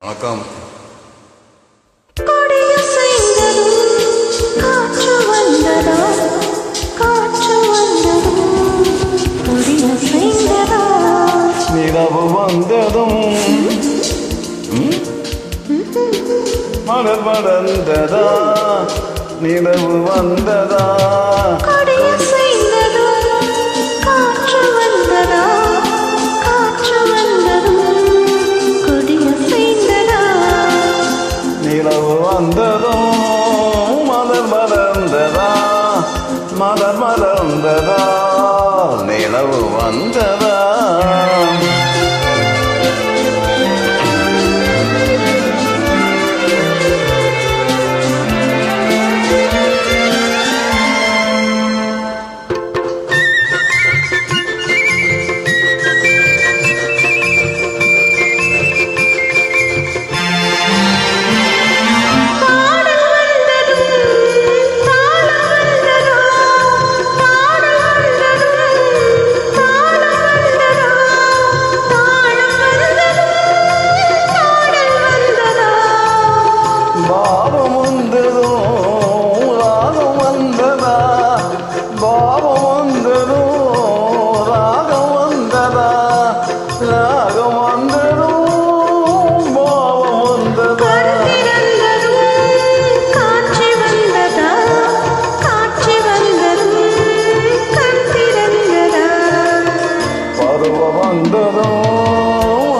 வணக்கம். நிலவு வந்ததும் மலர் வளர்ந்ததா, நிலவு வந்ததா, நிலவு வந்ததும் மலர் மலர்ந்ததா, மலர் மலர்ந்ததா, நிலவு வந்ததா.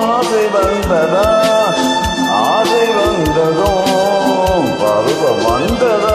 ஆசை வந்ததா, ஆசை வந்ததும் பருவம் வந்ததா.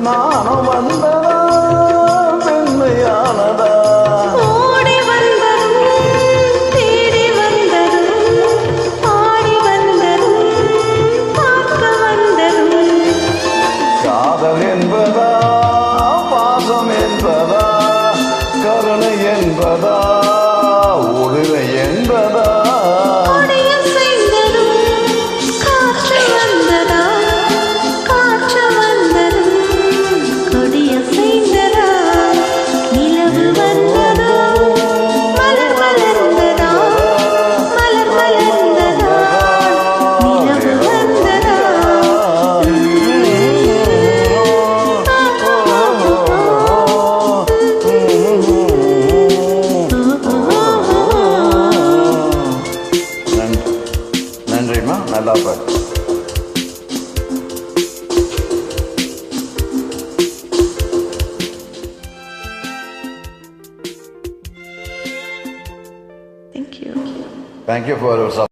நானும் வந்ததா, மென்மையானதா, ஓடி வந்ததும் தேடி வந்ததும் ஆடி வந்ததும் பார்க்க வந்ததும். காதல் என்பதா, பாசம் என்பதா, கருணை என்பதா, உரிமை என்பதா. நன்றிம்மா, நல்லா பாரு. Thank you. Thank you for your support.